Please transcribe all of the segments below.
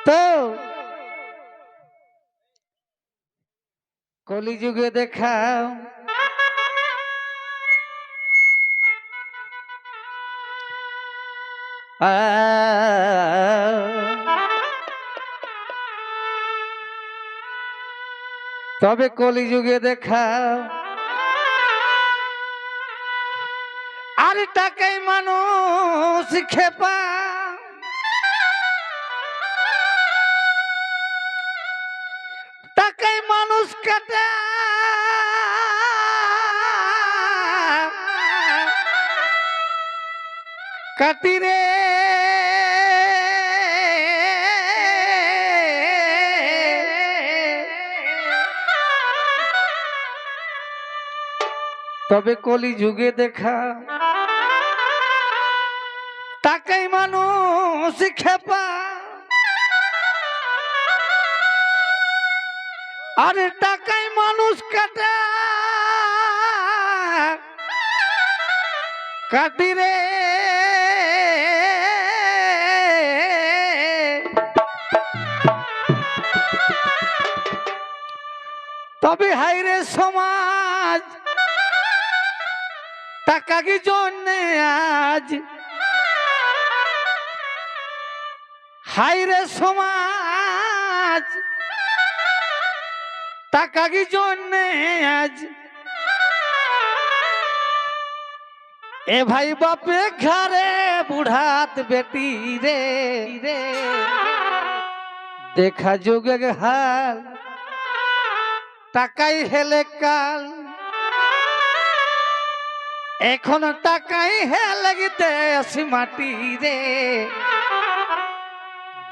তো কলিযুগে দেখাও তবে কলিযুগে দেখাও আর টাকাই মানুষ খেপা টাকাই মানুষ কাটা কাটি রে তবে কলিযুগে দেখা টাকাই মানুষ খেপা আরে টাকাই মানুষ কাটা কাটি রে তবে হাইরে সমাজ টাকা কি জন্যে আজ হাইরে সমাজ টাকা কি জন্যে আজ এ ভাই বাপে ঘরে বুড়াত বেটি রে রে দেখা যুগে হাল টাকাই হেলে কাল এখন টাকাই হেলে গিতে আসি মাটি রে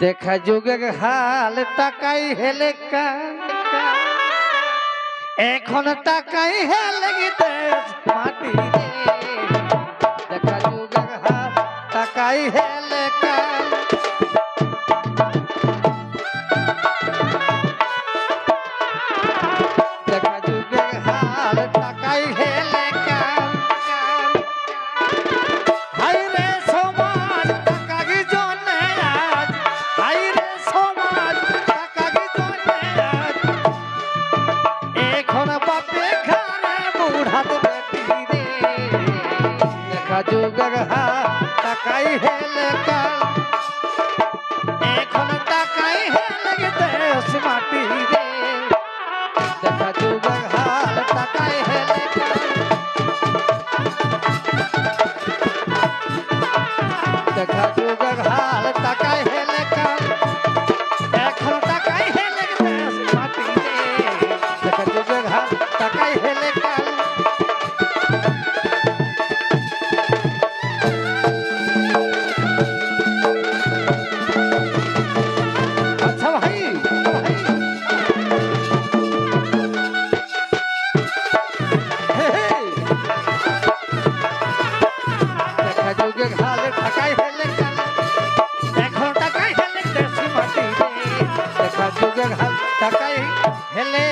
দেখা যুগে হাল টাকাই হেলে কাল এখন টাকাই হেলে গিতে মাটি রে দেখা যুগে হাল টাকাই হেলে কাল দেখা যুগে হাল টাকাই হেলে কাল হাইরে সমাজ টাকা কি জন্যে আজ হাইরে সমাজ টাকা কি জন্যে আজ এখন বাপে ঘরে বুড়াত বেটি রে দেখা যুগে হাল টাকাই হেলে কাল এখন টাকাই হেলে গেতে মাটি রে দেখা যুগে হাল টাকাই হেলে কাল দেখা যুগে হাল টাকাই হেলে কাল এখন টাকাই হেলে গেতে মাটি রে দেখা যুগে হাল টাকাই হেলে কাল আচ্ছা ভাই দেখা যুগে হাল টাকাই হেলে কাল এখন টাকাই হেলে দেশি মাটি রে দেখা যুগে হাল টাকাই হেলে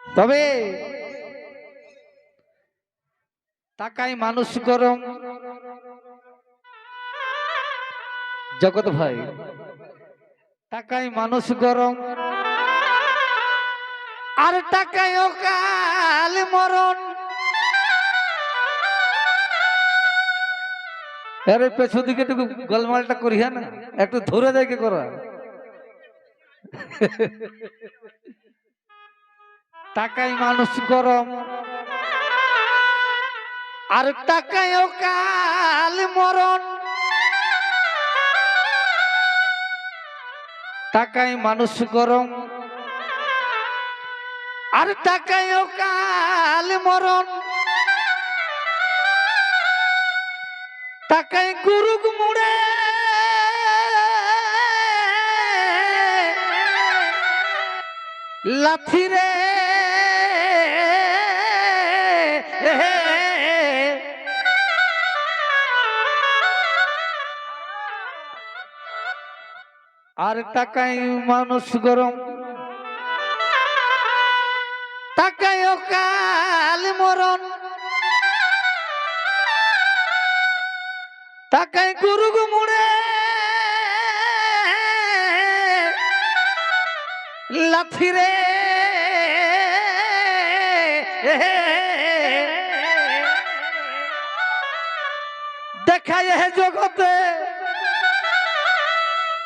তবে টাকাই মানুষ গরম জগৎ ভাই টাকাই মানুষ গরম আর টাকাই অকাল মরণ আরে পেছু দিকে একটু গোলমালটা করিয়া না একটু ধরে দেখে করা টাকাই মানুষ গরম আর টাকাই অকাল মরণ টাকাই মানুষ গরম আর টাকাই অকাল মরণ টাকাই গুরুগ মুড়ে লাথি রে আর টাকাই মানুষ গরম টাকাই অকাল মরণ টাকায় গুরু গুমুড়ে লাথিরে দেখায় হে জগতে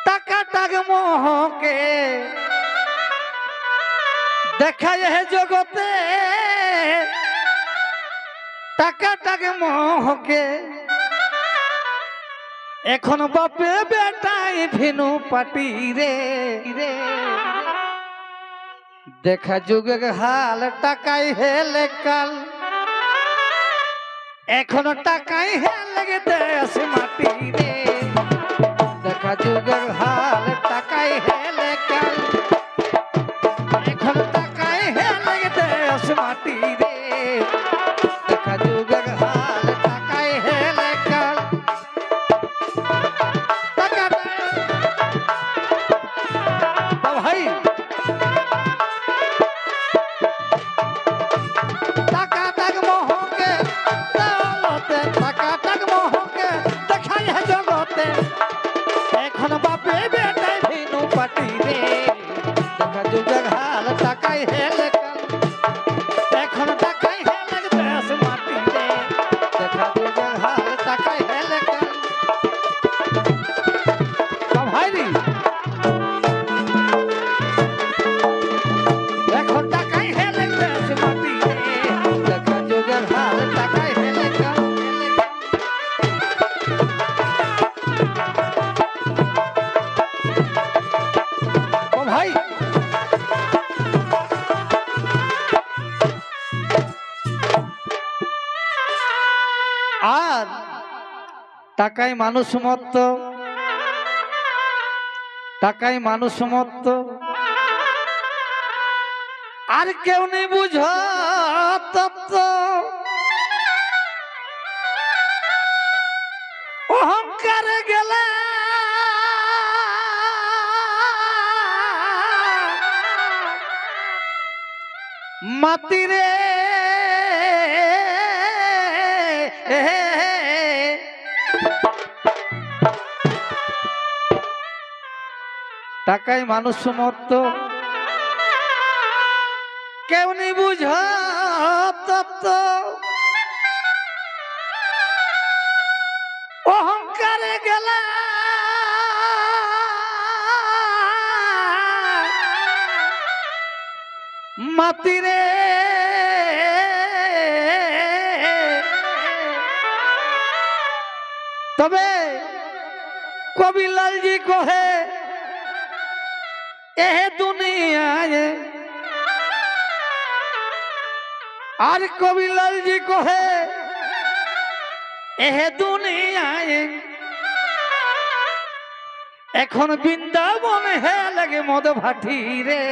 টাকা টাক মোহকে দেখায় হে জগতে টাকা টাক মোহকে এখন বাপে বেটাই ভিনু পাটি রে দেখা যুগে হাল টাকাই হেলে কাল এখন টাকাই হেলে দেশ মাটি রে দেখা যুগে হাল টাকাই হেলে কাল এখন টাকাই হেলে দেশ মাটি রে দেখা যুগে হাল টাকাই হেলে কাল ভাই টাকা টাক মোহকে দৌলতে টাকা টাক মোহকে দেখাই হে জগতে এখন বাপে বেটাই ভিনু পাটি রে দেখা যুগের হাল টাকাই হেলে কাল এখন টাকাই হেলে দেশ মাটি রে দেখা যুগের হাল টাকাই হেলে কাল ভাই রে এখন টাকাই হেলে দেশ মাটি রে দেখা যুগের হাল টাকাই হেলে কাল ও ভাই আর টাকাই মানুষ মত টাকাই মানুষ মত আর কেউ নেই বুঝ তত্ত্ব অহংকারে গেলে মাতিরে টাকাই মানুষ মত কেউ নি বুঝ তত্ত্ব অহংকারে গেলে মাতিরে তবে কবিলালজি কহে এ দুনিয়ায় আর কবিলালজি কহে এ দুনিয়ায় এখন বৃন্দাবন হে লাগে মদ ভাটি রে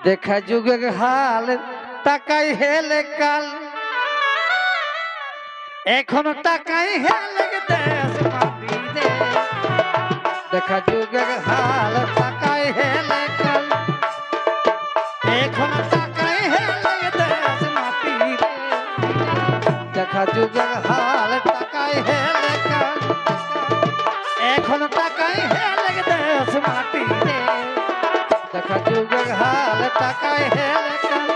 দেখা যুগের হাল টাকাই হেলে কাল এখন টাকাই হেলে দেশ মাটি রে দেখা যুগের হাল টাকাই হেলে কাল এখন টাকাই হেলে দেশ মাটি রে দেখা যুগের হাল টাকাই হেলে কাল এখন টাকাই হেলে দেশ মাটি রে দেখা যুগের হাল টাকাই হেলে কাল